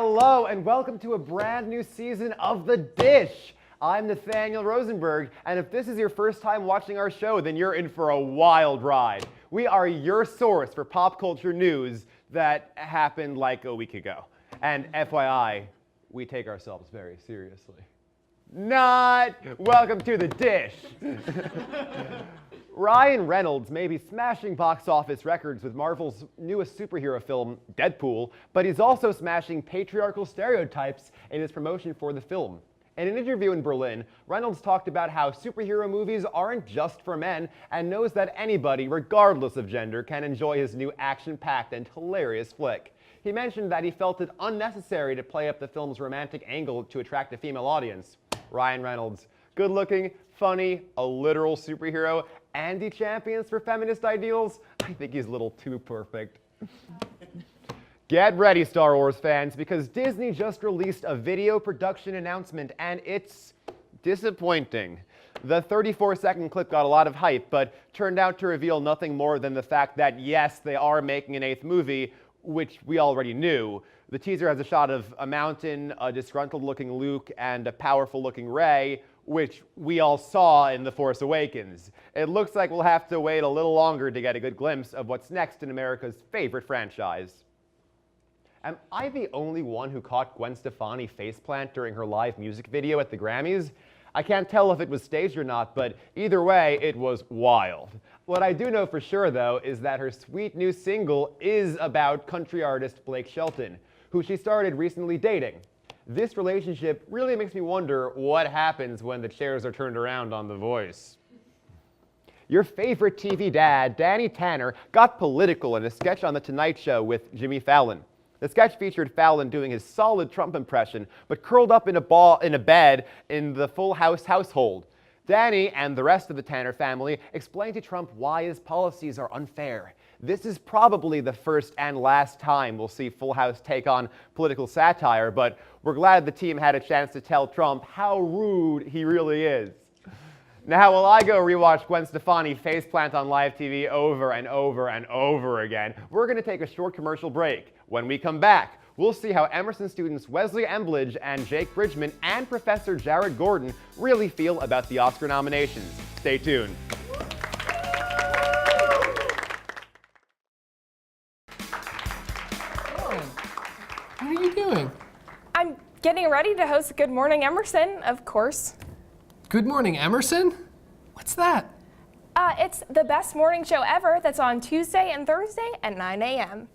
Hello and welcome to a brand new season of The Dish. I'm Nathaniel Rosenberg, and if this is your first time watching our show, then you're in for a wild ride. We are your source for pop culture news that happened like a week ago. And FYI, we take ourselves very seriously. Not! Welcome to The Dish. Ryan Reynolds may be smashing box office records with Marvel's newest superhero film, Deadpool, but he's also smashing patriarchal stereotypes in his promotion for the film. In an interview in Berlin, Reynolds talked about how superhero movies aren't just for men and knows that anybody, regardless of gender, can enjoy his new action-packed and hilarious flick. He mentioned that he felt it unnecessary to play up the film's romantic angle to attract a female audience. Ryan Reynolds, good-looking, funny, a literal superhero, and he champions for feminist ideals? I think he's a little too perfect. Get ready, Star Wars fans, because Disney just released a video production announcement, and it's disappointing. The 34-second clip got a lot of hype, but turned out to reveal nothing more than the fact that, yes, they are making an 8th movie, which we already knew. The teaser has a shot of a mountain, a disgruntled-looking Luke, and a powerful-looking Rey, which we all saw in The Force Awakens. It looks like we'll have to wait a little longer to get a good glimpse of what's next in America's favorite franchise. Am I the only one who caught Gwen Stefani faceplant during her live music video at the Grammys? I can't tell if it was staged or not, but either way, it was wild. What I do know for sure, though, is that her sweet new single is about country artist Blake Shelton, who she started recently dating. This relationship really makes me wonder what happens when the chairs are turned around on The Voice. Your favorite TV dad, Danny Tanner, got political in a sketch on The Tonight Show with Jimmy Fallon. The sketch featured Fallon doing his solid Trump impression, but curled up in a bed in the Full House household. Danny and the rest of the Tanner family explained to Trump why his policies are unfair. This is probably the first and last time we'll see Full House take on political satire, but we're glad the team had a chance to tell Trump how rude he really is. Now, while I go rewatch Gwen Stefani faceplant on live TV over and over and over again, we're going to take a short commercial break. When we come back, we'll see how Emerson students Wesley Embledge and Jake Bridgman and Professor Jared Gordon really feel about the Oscar nominations. Stay tuned. What are you doing? I'm getting ready to host Good Morning Emerson, of course. Good Morning Emerson? What's that? It's the best morning show ever that's on Tuesday and Thursday at 9 a.m.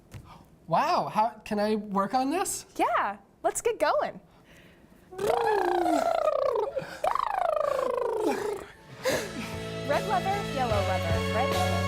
Wow, how can I work on this? Yeah, let's get going. Red leather, yellow leather, red leather.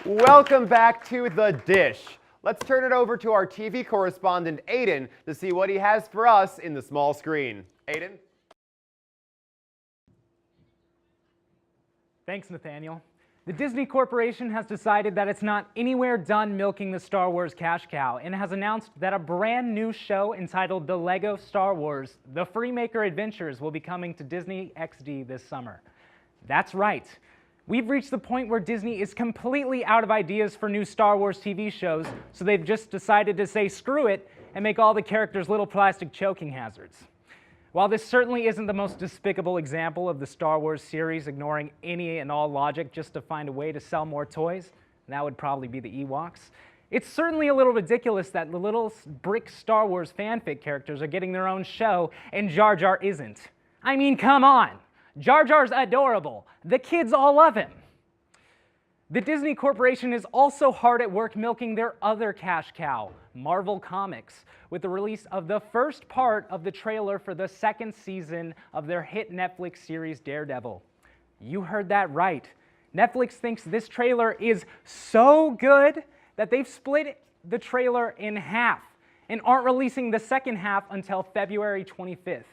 Welcome back to The Dish. Let's turn it over to our TV correspondent, Aiden, to see what he has for us in the small screen. Aiden? Thanks, Nathaniel. The Disney Corporation has decided that it's not anywhere done milking the Star Wars cash cow and has announced that a brand new show entitled The Lego Star Wars: The Freemaker Adventures will be coming to Disney XD this summer. That's right. We've reached the point where Disney is completely out of ideas for new Star Wars TV shows, so they've just decided to say screw it and make all the characters little plastic choking hazards. While this certainly isn't the most despicable example of the Star Wars series ignoring any and all logic just to find a way to sell more toys, That would probably be the Ewoks. It's certainly a little ridiculous that the little brick Star Wars fanfic characters are getting their own show and Jar Jar isn't. I mean, come on. Jar Jar's adorable. The kids all love him. The Disney Corporation is also hard at work milking their other cash cow, Marvel Comics, with the release of the first part of the trailer for the second season of their hit Netflix series Daredevil. You heard that right. Netflix thinks this trailer is so good that they've split the trailer in half and aren't releasing the second half until February 25th.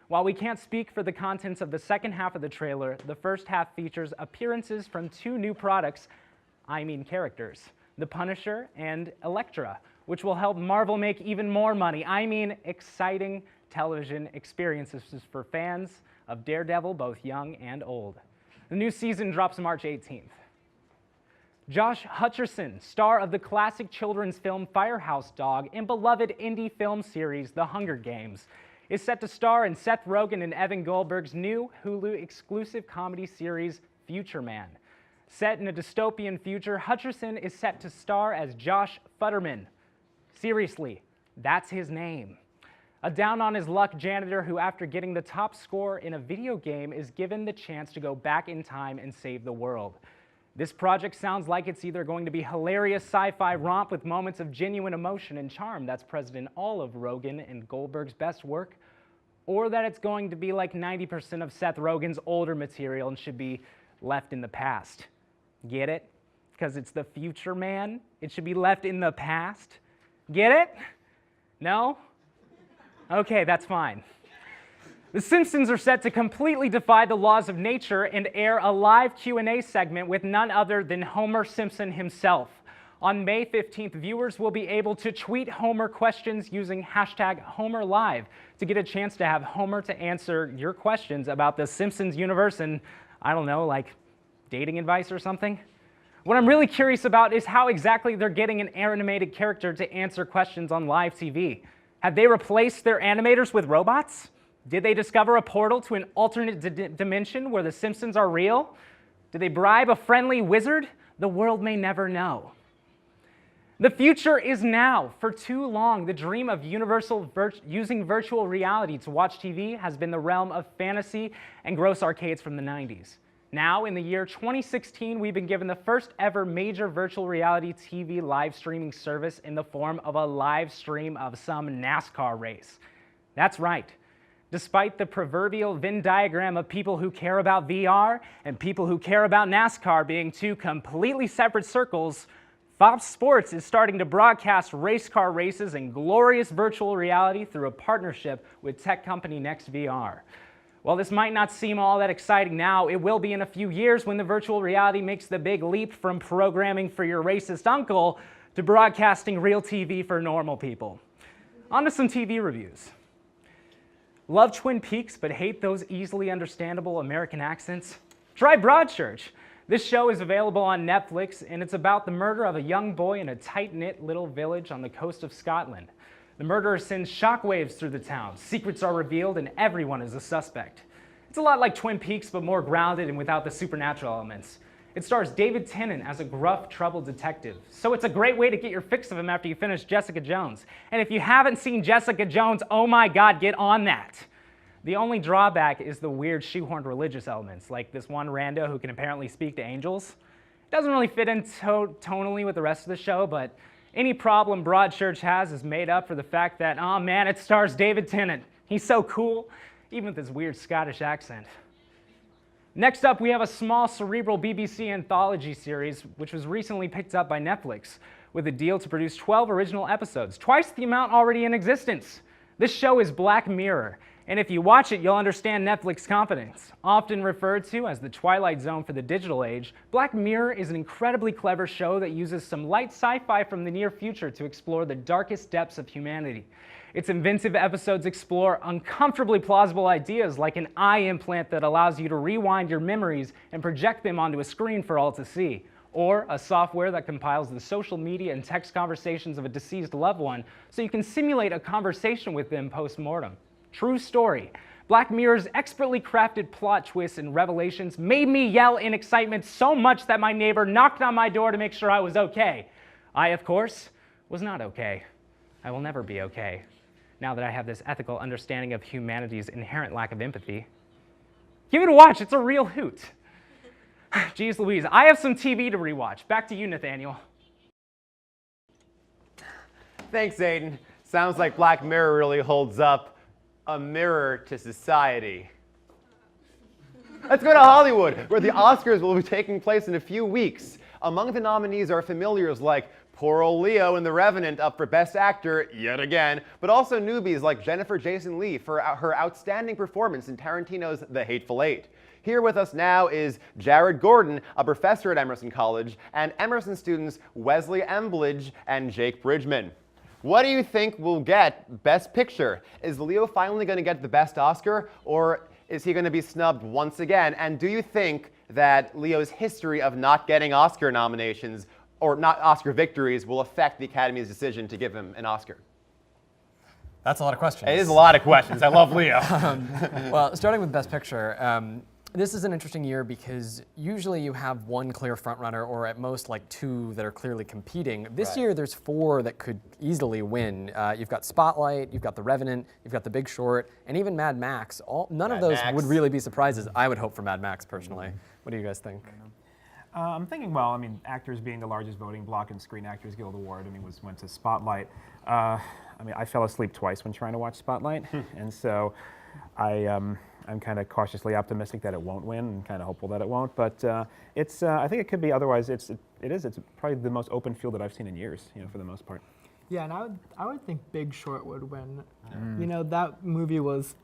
While we can't speak for the contents of the second half of the trailer, the first half features appearances from two new characters, The Punisher and Elektra, which will help Marvel make even more money. Exciting television experiences for fans of Daredevil, both young and old. The new season drops March 18th. Josh Hutcherson, star of the classic children's film Firehouse Dog and beloved indie film series The Hunger Games, is set to star in Seth Rogen and Evan Goldberg's new Hulu exclusive comedy series Future Man. Set in a dystopian future, Hutcherson is set to star as Josh Futterman. Seriously, that's his name. A down-on-his-luck janitor who, after getting the top score in a video game, is given the chance to go back in time and save the world. This project sounds like it's either going to be hilarious sci-fi romp with moments of genuine emotion and charm that's present in all of Rogen and Goldberg's best work, or that it's going to be like 90% of Seth Rogen's older material and should be left in the past. Get it? Because it's the future man. It should be left in the past. Get it? No? Okay, that's fine. The Simpsons are set to completely defy the laws of nature and air a live Q&A segment with none other than Homer Simpson himself. On May 15th, viewers will be able to tweet Homer questions using #HomerLive to get a chance to have Homer to answer your questions about the Simpsons universe and, I don't know, like dating advice or something. What I'm really curious about is how exactly they're getting an animated character to answer questions on live TV. Have they replaced their animators with robots? Did they discover a portal to an alternate dimension where the Simpsons are real? Did they bribe a friendly wizard? The world may never know. The future is now. For too long, the dream of using virtual reality to watch TV has been the realm of fantasy and gross arcades from the 90s. Now, in the year 2016, we've been given the first ever major virtual reality TV live streaming service in the form of a live stream of some NASCAR race. That's right. Despite the proverbial Venn diagram of people who care about VR and people who care about NASCAR being two completely separate circles, Fox Sports is starting to broadcast race car races in glorious virtual reality through a partnership with tech company NextVR. While this might not seem all that exciting now, it will be in a few years when the virtual reality makes the big leap from programming for your racist uncle to broadcasting real TV for normal people. On to some TV reviews. Love Twin Peaks but hate those easily understandable American accents? Try Broadchurch. This show is available on Netflix, and it's about the murder of a young boy in a tight-knit little village on the coast of Scotland. The murderer sends shockwaves through the town, secrets are revealed, and everyone is a suspect. It's a lot like Twin Peaks, but more grounded and without the supernatural elements. It stars David Tennant as a gruff, troubled detective, so it's a great way to get your fix of him after you finish Jessica Jones. And if you haven't seen Jessica Jones, oh my God, get on that! The only drawback is the weird shoehorned religious elements, like this one rando who can apparently speak to angels. It doesn't really fit in tonally with the rest of the show, but any problem Broadchurch has is made up for the fact that, oh man, it stars David Tennant. He's so cool, even with his weird Scottish accent. Next up, we have a small cerebral BBC anthology series, which was recently picked up by Netflix, with a deal to produce 12 original episodes, twice the amount already in existence. This show is Black Mirror, and if you watch it, you'll understand Netflix confidence. Often referred to as the Twilight Zone for the digital age, Black Mirror is an incredibly clever show that uses some light sci-fi from the near future to explore the darkest depths of humanity. Its inventive episodes explore uncomfortably plausible ideas like an eye implant that allows you to rewind your memories and project them onto a screen for all to see, or a software that compiles the social media and text conversations of a deceased loved one so you can simulate a conversation with them post-mortem. True story. Black Mirror's expertly crafted plot twists and revelations made me yell in excitement so much that my neighbor knocked on my door to make sure I was okay. I, of course, was not okay. I will never be okay, now that I have this ethical understanding of humanity's inherent lack of empathy. Give it a watch, it's a real hoot. Jeez Louise, I have some TV to rewatch. Back to you, Nathaniel. Thanks, Aiden. Sounds like Black Mirror really holds up a mirror to society. Let's go to Hollywood, where the Oscars will be taking place in a few weeks. Among the nominees are familiars like poor old Leo in The Revenant, up for Best Actor yet again, but also newbies like Jennifer Jason Leigh for her outstanding performance in Tarantino's The Hateful Eight. Here with us now is Jared Gordon, a professor at Emerson College, and Emerson students Wesley Embledge and Jake Bridgman. What do you think will get Best Picture? Is Leo finally going to get the Best Oscar, or is he going to be snubbed once again? And do you think that Leo's history of not getting Oscar nominations, or not Oscar victories, will affect the Academy's decision to give him an Oscar? That's a lot of questions. It is a lot of questions. I love Leo. Well, starting with Best Picture, this is an interesting year because usually you have one clear frontrunner, or at most like two that are clearly competing. This year there's four that could easily win. You've got Spotlight, you've got The Revenant, you've got The Big Short, and even Mad Max. None of those would really be surprises. I would hope for Mad Max personally. What do you guys think? I'm thinking, well, I mean, actors being the largest voting block in Screen Actors Guild Award, I mean, went to Spotlight. I mean, I fell asleep twice when trying to watch Spotlight, and so I'm kind of cautiously optimistic that it won't win, and kind of hopeful that it won't. But I think it could be. Otherwise, it's probably the most open field that I've seen in years, for the most part. Yeah, and I would think Big Short would win. You know, that movie was,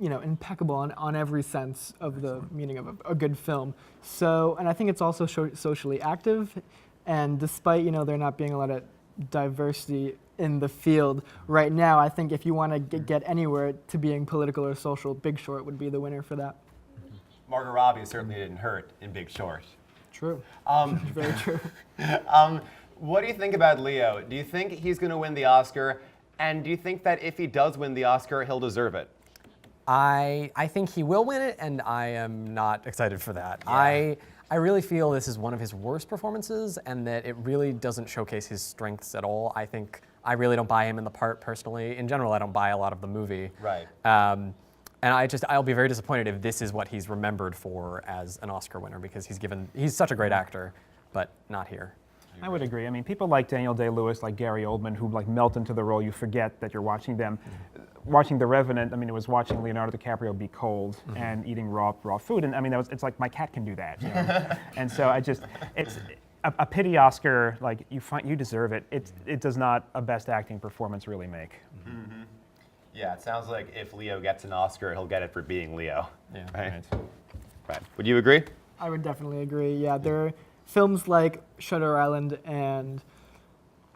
impeccable on every sense of the meaning of a good film. So, and I think it's also socially active, and despite, there not being a lot of diversity in the field right now, I think if you want to get anywhere to being political or social, Big Short would be the winner for that. Margot Robbie certainly didn't hurt in Big Short. True. Very true. What do you think about Leo? Do you think he's going to win the Oscar? And do you think that if he does win the Oscar, he'll deserve it? I think he will win it, and I am not excited for that. Yeah. I really feel this is one of his worst performances, and that it really doesn't showcase his strengths at all. I really don't buy him in the part personally. In general, I don't buy a lot of the movie. Right. And I'll be very disappointed if this is what he's remembered for as an Oscar winner, because he's such a great actor, but not here. I would agree. I mean, people like Daniel Day-Lewis, like Gary Oldman, who melt into the role. You forget that you're watching them. Watching The Revenant, I mean, it was watching Leonardo DiCaprio be cold and eating raw food, and I mean, it's like my cat can do that. And so it's a pity Oscar. Like you deserve it. It does not a Best Acting performance really make. Mm-hmm. Yeah, it sounds like if Leo gets an Oscar, he'll get it for being Leo. Yeah. Right. Would you agree? I would definitely agree. Yeah, there are films like Shutter Island and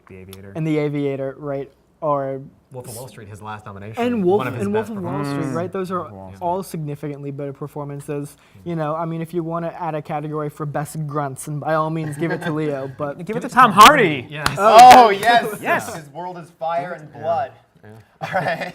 The Aviator. The Aviator, right? Or Wolf of Wall Street, his last nomination. And Wolf of Wall Street, right? Those are all significantly better performances. I mean, if you want to add a category for best grunts, and by all means, give it to Leo. But give it to Tom Hardy. Yes. Oh yes, yes. His world is fire and blood. Yeah. All right.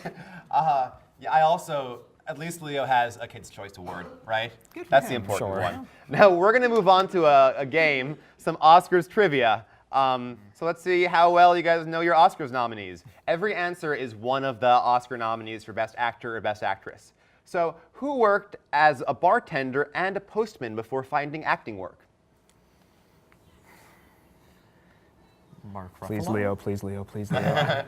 I also, at least Leo has a Kid's Choice Award, right? That's the important one. Now we're going to move on to a game, some Oscars trivia. So let's see how well you guys know your Oscars nominees. Every answer is one of the Oscar nominees for Best Actor or Best Actress. So who worked as a bartender and a postman before finding acting work? Mark Ruffalo. Please, Leo. Please, Leo. Please, Leo.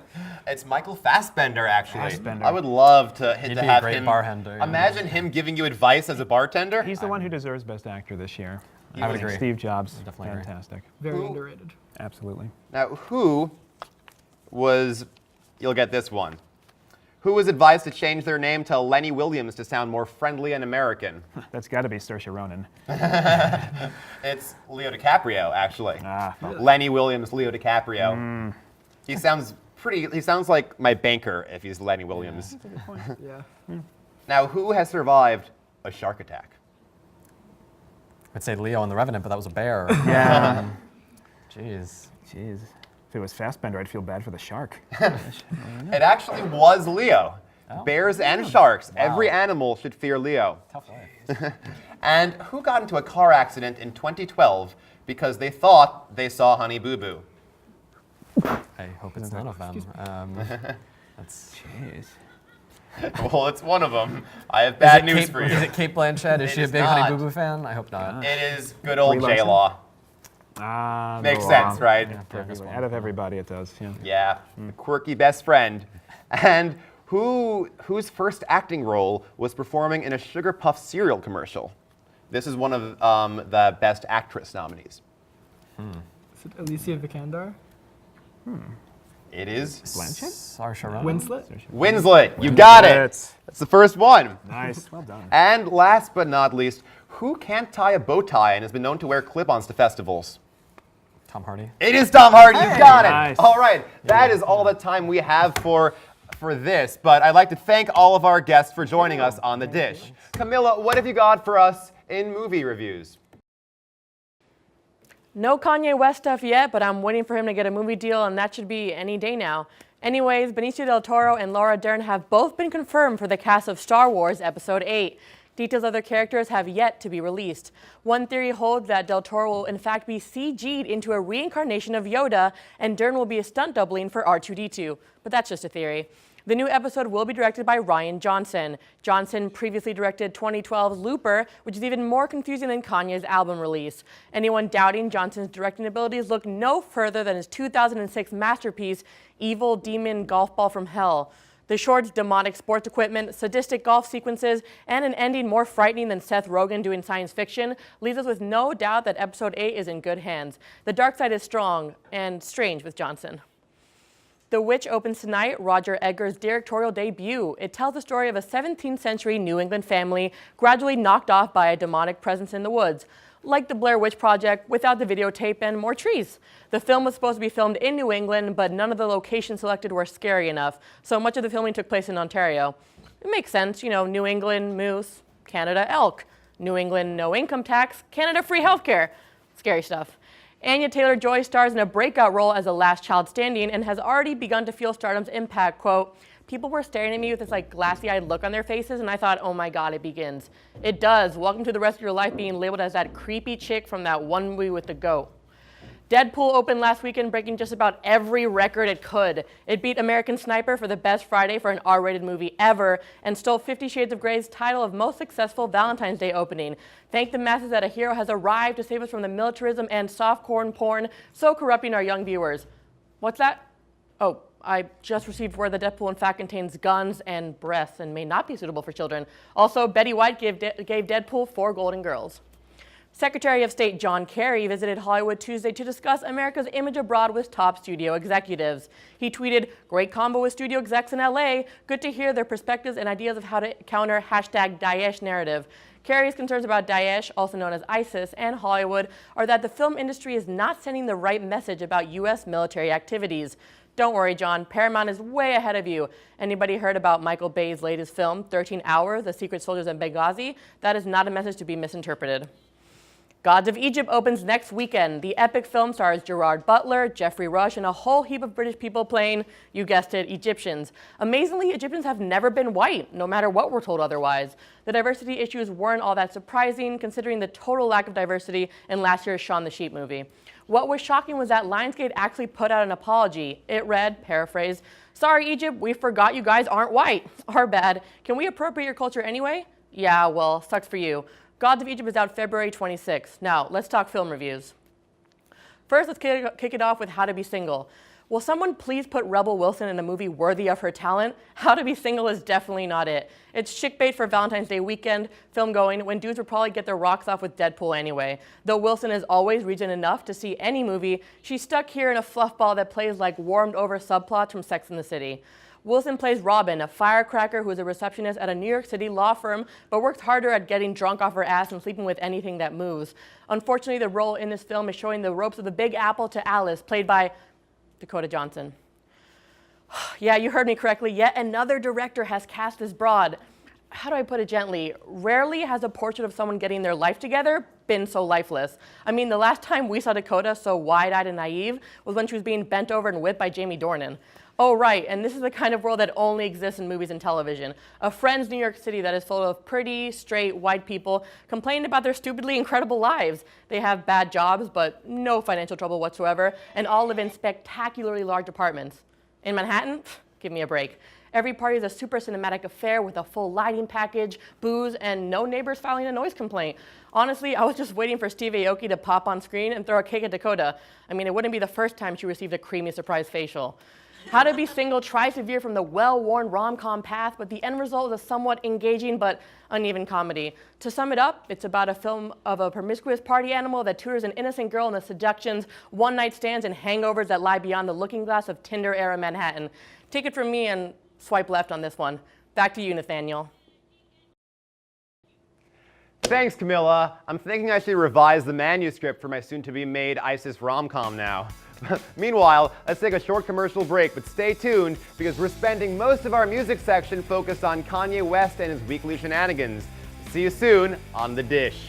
It's Michael Fassbender, actually. Fassbender. I would love to He'd be have a great him. bartender. Imagine him giving you advice as a bartender. He's the one who deserves Best Actor this year. I would agree. Steve Jobs, Definitely agree. fantastic. very underrated. Absolutely. Now, who was, you'll get this one, who was advised to change their name to Lenny Williams to sound more friendly and American? That's got to be Saoirse Ronan. It's Leo DiCaprio, actually. Fuck. Lenny Williams, Leo DiCaprio. He sounds like my banker if he's Lenny Williams. Yeah. Now, who has survived a shark attack? I'd say Leo in The Revenant, but that was a bear. Yeah. Jeez. Jeez. If it was Fassbender, I'd feel bad for the shark. It actually was Leo. Bears and sharks. Every animal should fear Leo. Tough life. And who got into a car accident in 2012 because they thought they saw Honey Boo Boo? I hope it's none of them. That's. Jeez. Well, it's one of them. I have bad news for you. Is it Kate Blanchett? Is she a is big not. Honey Boo Boo fan? I hope not. It is good old Brie J-Law. Makes sense, right? Out of everybody, it does. Yeah. Yeah, the quirky best friend. And whose first acting role was performing in a Sugar Puff cereal commercial? This is one of the Best Actress nominees. Is it Alicia Vikander? It is Blanchett? Saoirse Ronan? Winslet? Winslet. You got it. Winslet. That's the first one. Nice. Well done. And last but not least, who can't tie a bow tie and has been known to wear clip-ons to festivals? Tom Hardy. It is Tom Hardy. You got it. Nice. All right. That is all the time we have for this. But I'd like to thank all of our guests for joining us on The Dish. Camilla, what have you got for us in movie reviews? No Kanye West stuff yet, but I'm waiting for him to get a movie deal, and that should be any day now. Anyways, Benicio del Toro and Laura Dern have both been confirmed for the cast of Star Wars Episode 8. Details of their characters have yet to be released. One theory holds that del Toro will in fact be CG'd into a reincarnation of Yoda, and Dern will be a stunt doubling for R2-D2, but that's just a theory. The new episode will be directed by Rian Johnson. Johnson previously directed 2012's Looper, which is even more confusing than Kanye's album release. Anyone doubting Johnson's directing abilities look no further than his 2006 masterpiece, Evil Demon Golf Ball from Hell. The short's demonic sports equipment, sadistic golf sequences, and an ending more frightening than Seth Rogen doing science fiction leaves us with no doubt that Episode 8 is in good hands. The dark side is strong and strange with Johnson. The Witch opens tonight, Roger Edgar's directorial debut. It tells the story of a 17th century New England family gradually knocked off by a demonic presence in the woods. Like the Blair Witch Project, without the videotape and more trees. The film was supposed to be filmed in New England, but none of the locations selected were scary enough, so much of the filming took place in Ontario. It makes sense, you know, New England, moose, Canada, elk. New England, no income tax, Canada, free healthcare. Scary stuff. Anya Taylor-Joy stars in a breakout role as the last child standing and has already begun to feel stardom's impact. Quote, people were staring at me with this like glassy-eyed look on their faces, and I thought, oh my God, it begins. It does. Welcome to the rest of your life being labeled as that creepy chick from that one movie with the goat. Deadpool opened last weekend, breaking just about every record it could. It beat American Sniper for the best Friday for an R-rated movie ever, and stole 50 Shades of Grey's title of most successful Valentine's Day opening. Thank the masses that a hero has arrived to save us from the militarism and softcore porn so corrupting our young viewers. What's that? Oh, I just received word that Deadpool in fact contains guns and breasts and may not be suitable for children. Also, Betty White gave Deadpool 4 Golden Girls. Secretary of State John Kerry visited Hollywood Tuesday to discuss America's image abroad with top studio executives. He tweeted, great combo with studio execs in LA. Good to hear their perspectives and ideas of how to counter hashtag Daesh narrative. Kerry's concerns about Daesh, also known as ISIS, and Hollywood are that the film industry is not sending the right message about U.S. military activities. Don't worry, John, Paramount is way ahead of you. Anybody heard about Michael Bay's latest film, 13 Hours, The Secret Soldiers in Benghazi? That is not a message to be misinterpreted. Gods of Egypt opens next weekend. The epic film stars Gerard Butler, Geoffrey Rush, and a whole heap of British people playing, you guessed it, Egyptians. Amazingly, Egyptians have never been white, no matter what we're told otherwise. The diversity issues weren't all that surprising, considering the total lack of diversity in last year's Shaun the Sheep movie. What was shocking was that Lionsgate actually put out an apology. It read, paraphrase, sorry Egypt, we forgot you guys aren't white. Our bad. Can we appropriate your culture anyway? Yeah, well, sucks for you. Gods of Egypt is out February 26th. Now, let's talk film reviews. First, let's kick it off with How to Be Single. Will someone please put Rebel Wilson in a movie worthy of her talent? How to Be Single is definitely not it. It's chick bait for Valentine's Day weekend film going when dudes would probably get their rocks off with Deadpool anyway. Though Wilson is always reason enough to see any movie, she's stuck here in a fluffball that plays like warmed over subplots from Sex and the City. Wilson plays Robin, a firecracker who is a receptionist at a New York City law firm, but works harder at getting drunk off her ass and sleeping with anything that moves. Unfortunately, the role in this film is showing the ropes of the Big Apple to Alice, played by Dakota Johnson. Yeah, you heard me correctly. Yet another director has cast this broad. How do I put it gently? Rarely has a portrait of someone getting their life together been so lifeless. I mean, the last time we saw Dakota so wide-eyed and naive was when she was being bent over and whipped by Jamie Dornan. Oh, right, and this is the kind of world that only exists in movies and television. A Friends New York City that is full of pretty, straight, white people complaining about their stupidly incredible lives. They have bad jobs, but no financial trouble whatsoever, and all live in spectacularly large apartments. In Manhattan? Give me a break. Every party is a super cinematic affair with a full lighting package, booze, and no neighbors filing a noise complaint. Honestly, I was just waiting for Steve Aoki to pop on screen and throw a cake at Dakota. I mean, it wouldn't be the first time she received a creamy surprise facial. How to Be Single tries to veer from the well-worn rom-com path, but the end result is a somewhat engaging but uneven comedy. To sum it up, it's about a film of a promiscuous party animal that tutors an innocent girl in the seductions, one-night stands, and hangovers that lie beyond the looking glass of Tinder-era Manhattan. Take it from me and swipe left on this one. Back to you, Nathaniel. Thanks, Camilla. I'm thinking I should revise the manuscript for my soon-to-be-made ISIS rom-com now. Meanwhile, let's take a short commercial break, but stay tuned because we're spending most of our music section focused on Kanye West and his weekly shenanigans. See you soon on The Dish.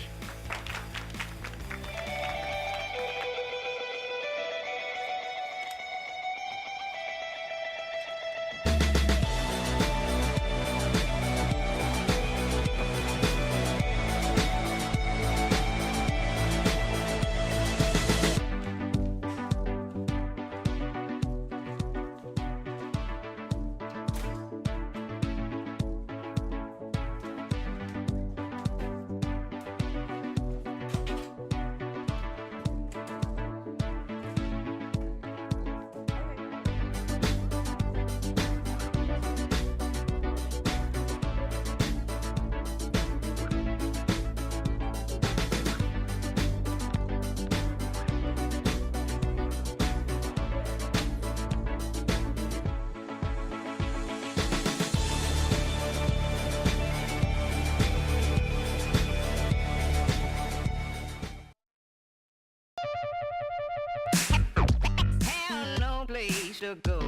Place to go.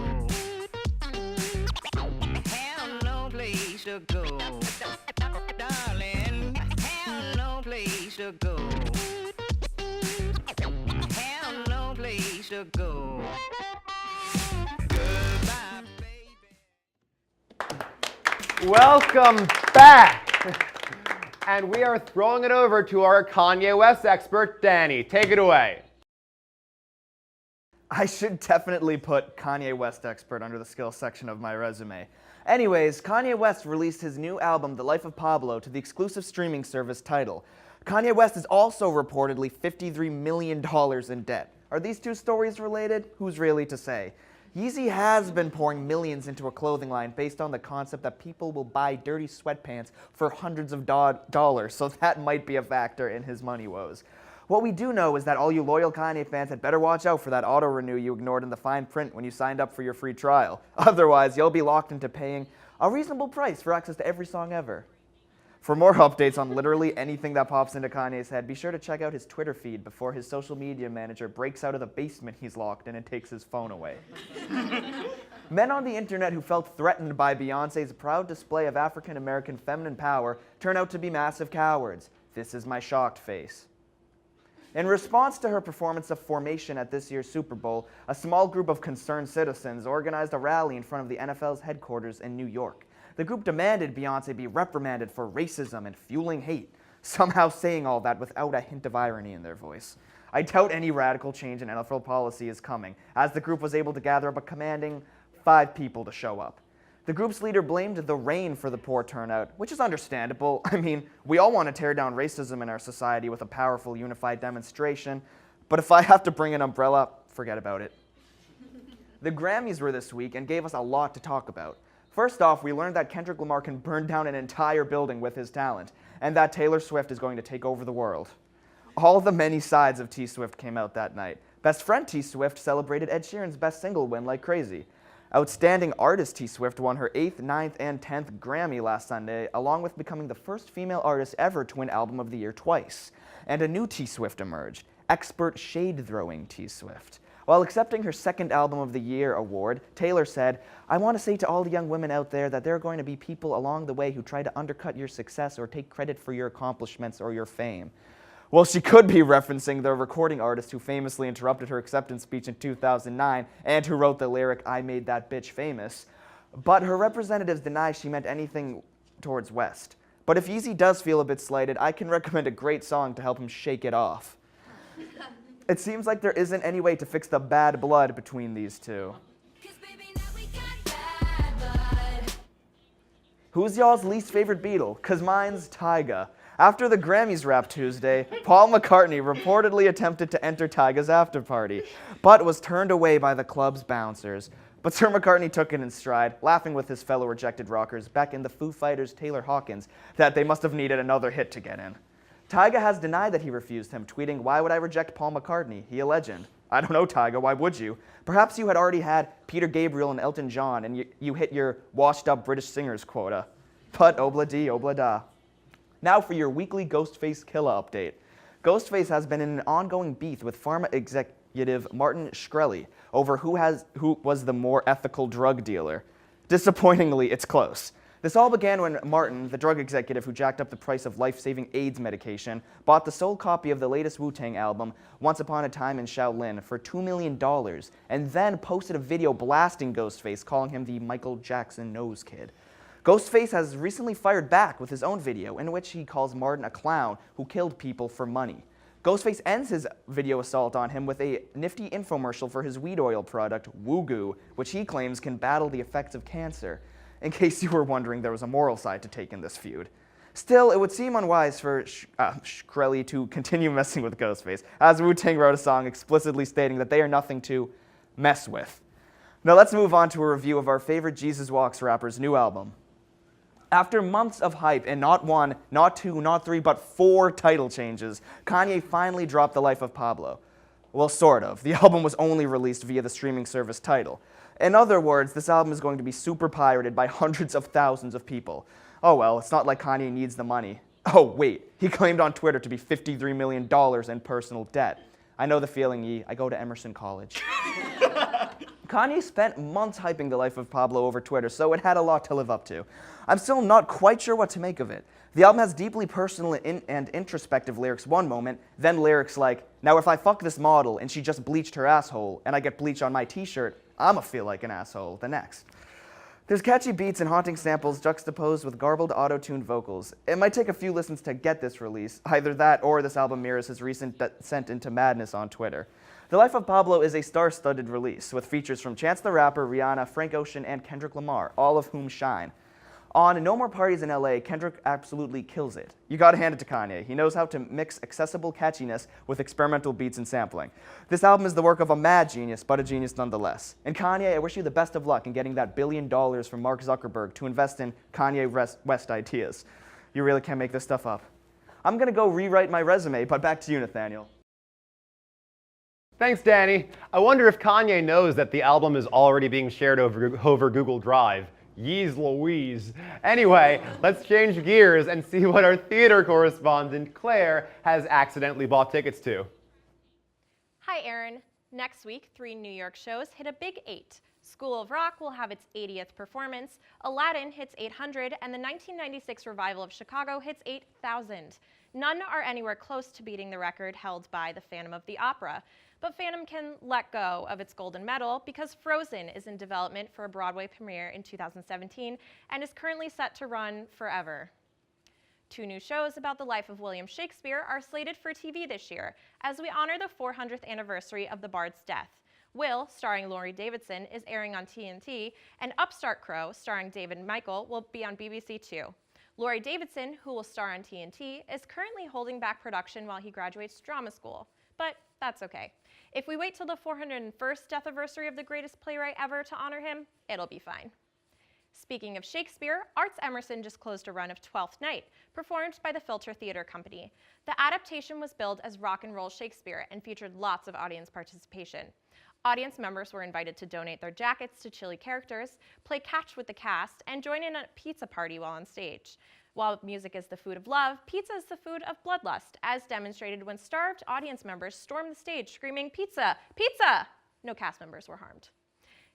Have no place to go. Darling, have no place to go. Have no place to go. Goodbye, baby. Welcome back! And we are throwing it over to our Kanye West expert, Danny. Take it away. I should definitely put Kanye West expert under the skills section of my resume. Anyways, Kanye West released his new album, The Life of Pablo, to the exclusive streaming service Tidal. Kanye West is also reportedly $53 million in debt. Are these two stories related? Who's really to say? Yeezy has been pouring millions into a clothing line based on the concept that people will buy dirty sweatpants for hundreds of dollars, so that might be a factor in his money woes. What we do know is that all you loyal Kanye fans had better watch out for that auto-renew you ignored in the fine print when you signed up for your free trial. Otherwise, you'll be locked into paying a reasonable price for access to every song ever. For more updates on literally anything that pops into Kanye's head, be sure to check out his Twitter feed before his social media manager breaks out of the basement he's locked in and takes his phone away. Men on the internet who felt threatened by Beyoncé's proud display of African-American feminine power turn out to be massive cowards. This is my shocked face. In response to her performance of Formation at this year's Super Bowl, a small group of concerned citizens organized a rally in front of the NFL's headquarters in New York. The group demanded Beyoncé be reprimanded for racism and fueling hate, somehow saying all that without a hint of irony in their voice. I doubt any radical change in NFL policy is coming, as the group was able to gather up a commanding 5 people to show up. The group's leader blamed the rain for the poor turnout, which is understandable. I mean, we all want to tear down racism in our society with a powerful, unified demonstration, but if I have to bring an umbrella, forget about it. The Grammys were this week and gave us a lot to talk about. First off, we learned that Kendrick Lamar can burn down an entire building with his talent, and that Taylor Swift is going to take over the world. All the many sides of T Swift came out that night. Best friend T Swift celebrated Ed Sheeran's best single win like crazy. Outstanding Artist T Swift won her 8th, 9th, and 10th Grammy last Sunday, along with becoming the first female artist ever to win Album of the Year twice. And a new T Swift emerged, expert shade-throwing T Swift. While accepting her 2nd Album of the Year award, Taylor said, "I want to say to all the young women out there that there are going to be people along the way who try to undercut your success or take credit for your accomplishments or your fame. Well, she could be referencing the recording artist who famously interrupted her acceptance speech in 2009 and who wrote the lyric, "I made that bitch famous." But her representatives deny she meant anything towards West. But if Yeezy does feel a bit slighted, I can recommend a great song to help him shake it off. It seems like there isn't any way to fix the bad blood between these two. Who's y'all's least favorite Beatle? 'Cause mine's Tyga. After the Grammys wrapped Tuesday, Paul McCartney reportedly attempted to enter Tyga's after party, but was turned away by the club's bouncers. But Sir McCartney took it in stride, laughing with his fellow rejected rockers back in the Foo Fighters' Taylor Hawkins that they must have needed another hit to get in. Tyga has denied that he refused him, tweeting, "Why would I reject Paul McCartney? He a legend." I don't know, Tyga, why would you? Perhaps you had already had Peter Gabriel and Elton John and you hit your washed-up British singers quota. But obla-dee, obla-da. Now for your weekly Ghostface Killa update. Ghostface has been in an ongoing beef with pharma executive Martin Shkreli over who was the more ethical drug dealer. Disappointingly, it's close. This all began when Martin, the drug executive who jacked up the price of life-saving AIDS medication, bought the sole copy of the latest Wu-Tang album, Once Upon a Time in Shaolin, for $2 million, and then posted a video blasting Ghostface, calling him the Michael Jackson nose kid. Ghostface has recently fired back with his own video in which he calls Martin a clown who killed people for money. Ghostface ends his video assault on him with a nifty infomercial for his weed oil product, Woo-Goo, which he claims can battle the effects of cancer. In case you were wondering, there was a moral side to take in this feud. Still, it would seem unwise for Shkreli to continue messing with Ghostface, as Wu-Tang wrote a song explicitly stating that they are nothing to mess with. Now let's move on to a review of our favorite Jesus Walks rapper's new album. After months of hype and not one, not two, not three, but 4 title changes, Kanye finally dropped The Life of Pablo. Well, sort of. The album was only released via the streaming service Tidal. In other words, this album is going to be super pirated by hundreds of thousands of people. Oh well, it's not like Kanye needs the money. Oh wait, he claimed on Twitter to be $53 million in personal debt. I know the feeling, Yee. I go to Emerson College. Kanye spent months hyping The Life of Pablo over Twitter, so it had a lot to live up to. I'm still not quite sure what to make of it. The album has deeply personal and introspective lyrics one moment, then lyrics like, "Now if I fuck this model and she just bleached her asshole and I get bleach on my t-shirt, I'ma feel like an asshole," the next. There's catchy beats and haunting samples juxtaposed with garbled auto-tuned vocals. It might take a few listens to get this release. Either that or this album mirrors his recent descent into madness on Twitter. The Life of Pablo is a star-studded release with features from Chance the Rapper, Rihanna, Frank Ocean, and Kendrick Lamar, all of whom shine. On No More Parties in LA, Kendrick absolutely kills it. You gotta hand it to Kanye. He knows how to mix accessible catchiness with experimental beats and sampling. This album is the work of a mad genius, but a genius nonetheless. And Kanye, I wish you the best of luck in getting that $1 billion from Mark Zuckerberg to invest in Kanye West ideas. You really can't make this stuff up. I'm gonna go rewrite my resume, but back to you, Nathaniel. Thanks, Danny. I wonder if Kanye knows that the album is already being shared over Google Drive. Yeez Louise. Anyway, let's change gears and see what our theater correspondent, Claire, has accidentally bought tickets to. Hi, Aaron. Next week, 3 New York shows hit a big 8. School of Rock will have its 80th performance, Aladdin hits 800, and the 1996 revival of Chicago hits 8,000. None are anywhere close to beating the record held by the Phantom of the Opera. But Phantom can let go of its golden medal because Frozen is in development for a Broadway premiere in 2017 and is currently set to run forever. 2 new shows about the life of William Shakespeare are slated for TV this year as we honor the 400th anniversary of the Bard's death. Will, starring Laurie Davidson, is airing on TNT, and Upstart Crow, starring David Michael, will be on BBC Two. Laurie Davidson, who will star on TNT, is currently holding back production while he graduates drama school, but that's okay. If we wait till the 401st death anniversary of the greatest playwright ever to honor him, it'll be fine. Speaking of Shakespeare, Arts Emerson just closed a run of Twelfth Night, performed by the Filter Theatre Company. The adaptation was billed as Rock and Roll Shakespeare and featured lots of audience participation. Audience members were invited to donate their jackets to chilly characters, play catch with the cast, and join in a pizza party while on stage. While music is the food of love, pizza is the food of bloodlust, as demonstrated when starved audience members stormed the stage screaming, "Pizza! Pizza!" No cast members were harmed.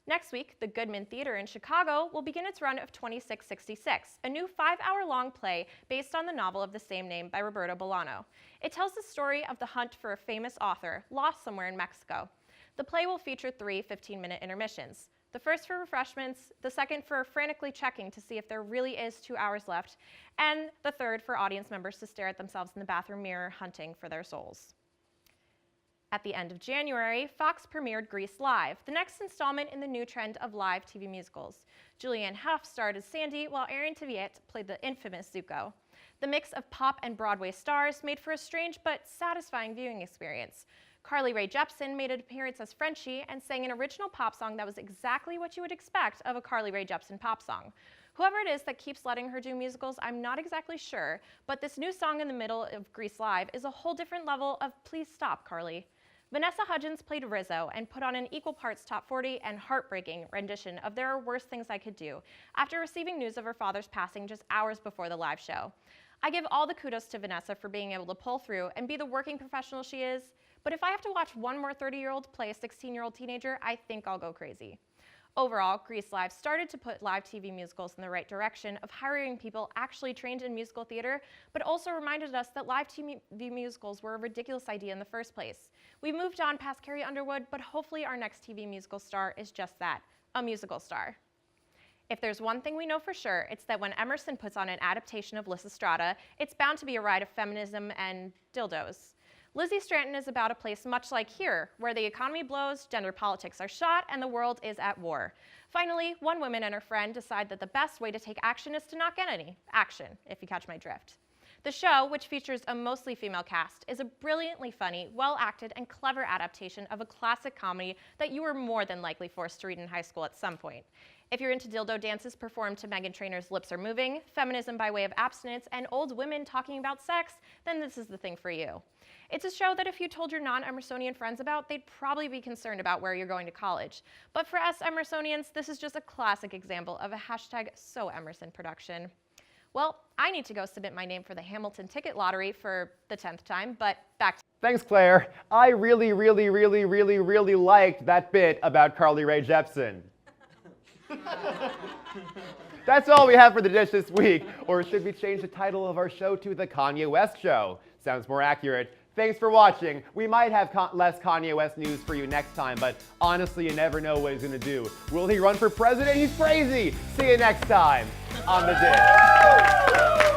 Next week, the Goodman Theater in Chicago will begin its run of 2666, a new 5-hour-long play based on the novel of the same name by Roberto Bolaño. It tells the story of the hunt for a famous author lost somewhere in Mexico. The play will feature 3 15-minute intermissions. The first for refreshments, the second for frantically checking to see if there really is 2 hours left, and the third for audience members to stare at themselves in the bathroom mirror hunting for their souls. At the end of January, Fox premiered Grease Live, the next installment in the new trend of live TV musicals. Julianne Hough starred as Sandy, while Aaron Tveit played the infamous Zuko. The mix of pop and Broadway stars made for a strange but satisfying viewing experience. Carly Rae Jepsen made an appearance as Frenchie and sang an original pop song that was exactly what you would expect of a Carly Rae Jepsen pop song. Whoever it is that keeps letting her do musicals, I'm not exactly sure, but this new song in the middle of Grease Live is a whole different level of please stop, Carly. Vanessa Hudgens played Rizzo and put on an equal parts top 40 and heartbreaking rendition of There Are Worse Things I Could Do after receiving news of her father's passing just hours before the live show. I give all the kudos to Vanessa for being able to pull through and be the working professional she is, but if I have to watch one more 30-year-old play a 16-year-old teenager, I think I'll go crazy. Overall, Grease Live started to put live TV musicals in the right direction of hiring people actually trained in musical theater, but also reminded us that live TV musicals were a ridiculous idea in the first place. We've moved on past Carrie Underwood, but hopefully our next TV musical star is just that, a musical star. If there's one thing we know for sure, it's that when Emerson puts on an adaptation of Lysistrata, it's bound to be a ride of feminism and dildos. Lizzie Stratton is about a place much like here, where the economy blows, gender politics are shot, and the world is at war. Finally, one woman and her friend decide that the best way to take action is to not get any action, if you catch my drift. The show, which features a mostly female cast, is a brilliantly funny, well-acted, and clever adaptation of a classic comedy that you were more than likely forced to read in high school at some point. If you're into dildo dances performed to Meghan Trainor's Lips Are Moving, feminism by way of abstinence, and old women talking about sex, then this is the thing for you. It's a show that if you told your non-Emersonian friends about, they'd probably be concerned about where you're going to college. But for us Emersonians, this is just a classic example of a #SoEmerson production. Well, I need to go submit my name for the Hamilton ticket lottery for the 10th time, but back to Thanks, Claire. I really liked that bit about Carly Rae Jepsen. That's all we have for the dish this week. Or should we change the title of our show to The Kanye West Show? Sounds more accurate. Thanks for watching. We might have less Kanye West news for you next time, but honestly, you never know what he's gonna do. Will he run for president? He's crazy. See you next time on The Dish.